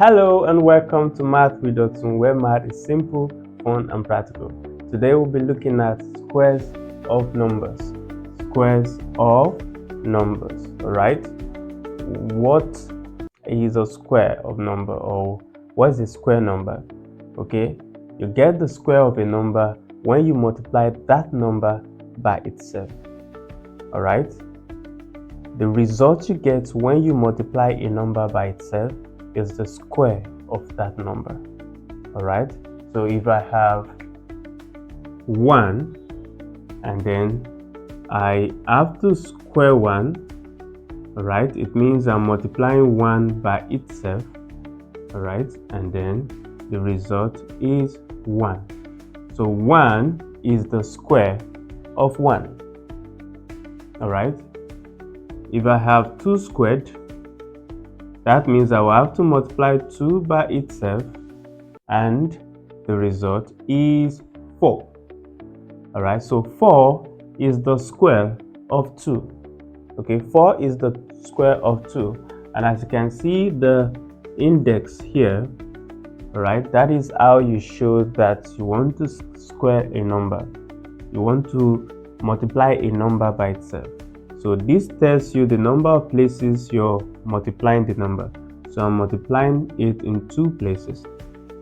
Hello and welcome to Math with Dotun, where math is simple, fun and practical. Today we'll be looking at squares of numbers. Squares of numbers, alright? What is a square of number, or what is a square number? Okay, you get the square of a number when you multiply that number by itself, alright? The result you get when you multiply a number by itself is the square of that number. All right, so if I have 1 and then I have to square 1, all right, it means I'm multiplying 1 by itself, all right, and then the result is 1. So 1 is the square of 1. All right, if I have 2 squared, that means I will have to multiply 2 by itself and the result is 4. Alright, so 4 is the square of 2. Okay, 4 is the square of 2. And as you can see the index here, alright, that is how you show that you want to square a number. You want to multiply a number by itself. So this tells you the number of places you're multiplying the number. So I'm multiplying it in 2 places.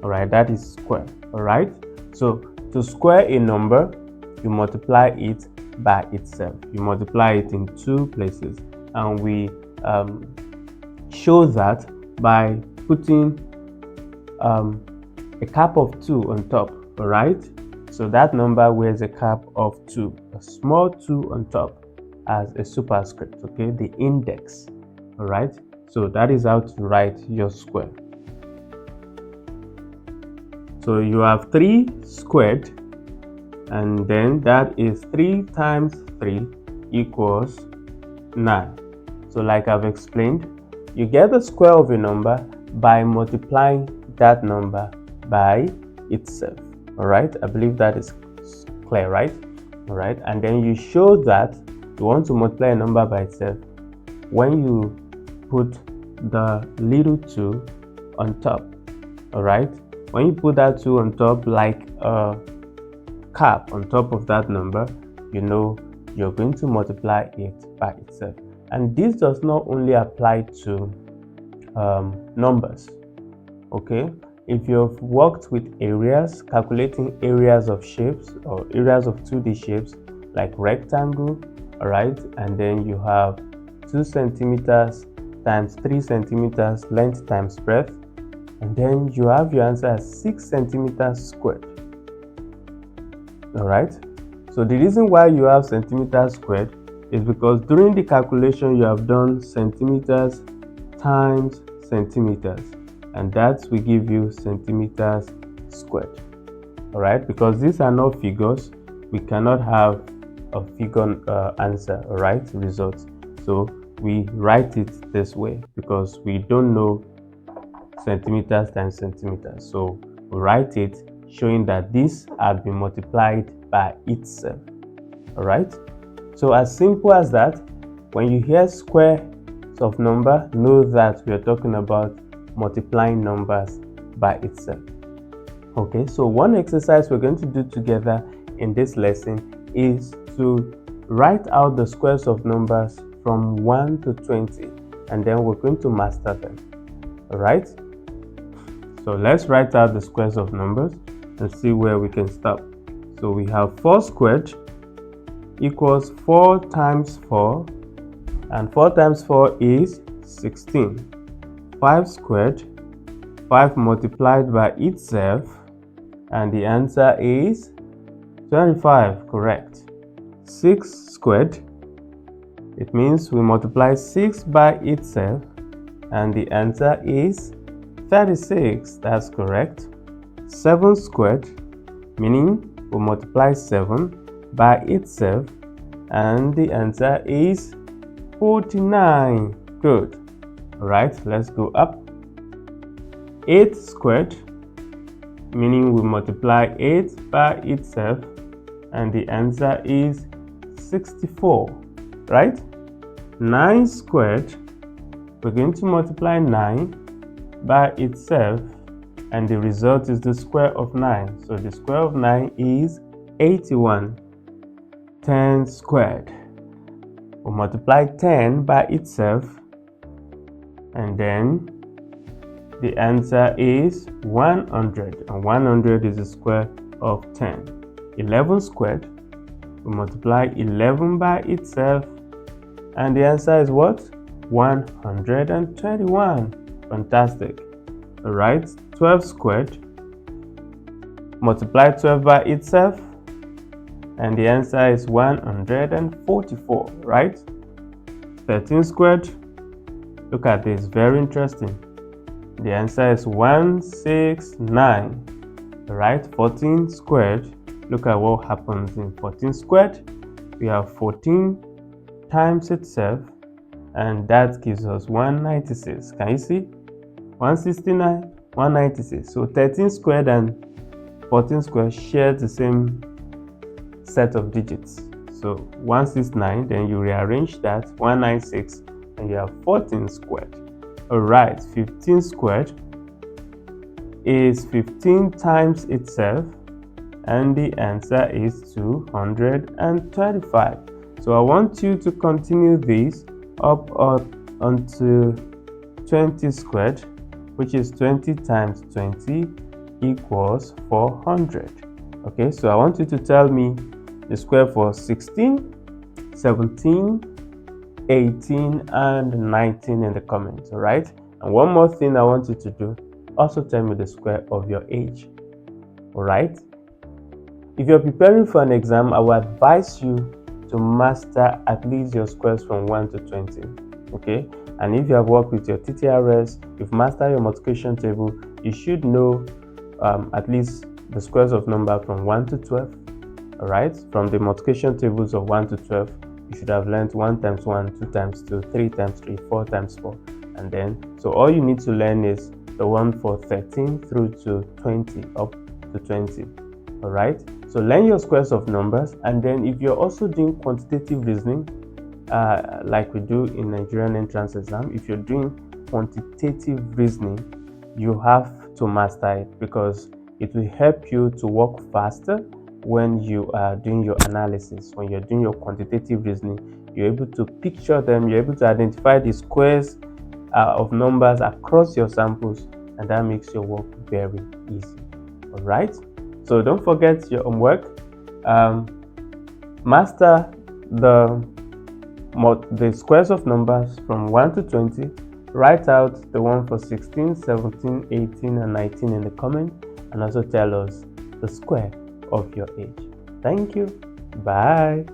Alright, that is square. Alright, so to square a number, you multiply it by itself. You multiply it in 2 places. And we show that by putting a cap of 2 on top. Alright, so that number wears a cap of 2, a small 2 on top as a superscript, okay, the index. All right, so that is how to write your square. So you have 3 squared, and then that is 3 times 3 equals 9. So like I've explained, you get the square of a number by multiplying that number by itself. All right, I believe that is clear, right? All right, and then you show that you want to multiply a number by itself when you put the little 2 on top. All right, when you put that 2 on top like a cap on top of that number, you know you're going to multiply it by itself. And this does not only apply to numbers. Okay, if you've worked with areas, calculating areas of shapes or areas of 2D shapes like rectangle, all right, and then you have 2 centimeters times 3 centimeters length times breadth, and then you have your answer as 6 centimeters squared. All right, so the reason why you have centimeters squared is because during the calculation you have done centimeters times centimeters, and that will give you centimeters squared. All right, because these are not figures, we cannot have a figure answer, all right, results. So we write it this way because we don't know centimeters times centimeters. So we write it showing that this has been multiplied by itself. All right, so as simple as that. When you hear squares of number, know that we are talking about multiplying numbers by itself. Okay, so one exercise we're going to do together in this lesson is to write out the squares of numbers from 1 to 20, and then we're going to master them. All right, so let's write out the squares of numbers and see where we can stop. So we have 4 squared equals 4 times 4, and 4 times 4 is 16. 5 squared, 5 multiplied by itself, and the answer is 25, correct. 6 squared, it means we multiply 6 by itself, and the answer is 36, that's correct. 7 squared, meaning we multiply 7 by itself, and the answer is 49, good. All right, let's go up. 8 squared, meaning we multiply 8 by itself, and the answer is 64, right? 9 squared, we're going to multiply 9 by itself, and the result is the square of 9. So the square of 9 is 81. 10 squared. We'll multiply 10 by itself, and then the answer is 100, and 100 is the square of 10. 11 squared. We multiply 11 by itself, and the answer is what? 121. Fantastic. All right, 12 squared. Multiply 12 by itself, and the answer is 144, right? 13 squared. Look at this, very interesting. The answer is 169. All right, 14 squared. Look at what happens in 14 squared. We have 14 times itself, and that gives us 196. Can you see? 169, 196. So 13 squared and 14 squared share the same set of digits. So 169, then you rearrange that, 196, and you have 14 squared. All right, 15 squared is 15 times itself, and the answer is 225. So I want you to continue this up onto 20 squared, which is 20 times 20 equals 400. Okay, so I want you to tell me the square for 16, 17, 18, and 19 in the comments. All right, and one more thing I want you to do, also tell me the square of your age. All right, if you're preparing for an exam, I would advise you to master at least your squares from 1 to 20. Okay, and if you have worked with your TTRS, you've mastered your multiplication table, you should know at least the squares of number from 1 to 12. All right, from the multiplication tables of 1 to 12, you should have learned 1 times 1, 2 times 2, 3 times 3, 4 times 4, and then so all you need to learn is the one for 13 through to 20, up to 20. All right, so learn your squares of numbers, and then if you're also doing quantitative reasoning, like we do in Nigerian entrance exam, if you're doing quantitative reasoning, you have to master it, because it will help you to work faster when you are doing your analysis. When you're doing your quantitative reasoning, you're able to picture them, you're able to identify the squares of numbers across your samples, and that makes your work very easy. All right, so don't forget your homework. Master the squares of numbers from 1 to 20. Write out the one for 16, 17, 18, and 19 in the comment, and also tell us the square of your age. Thank you. Bye.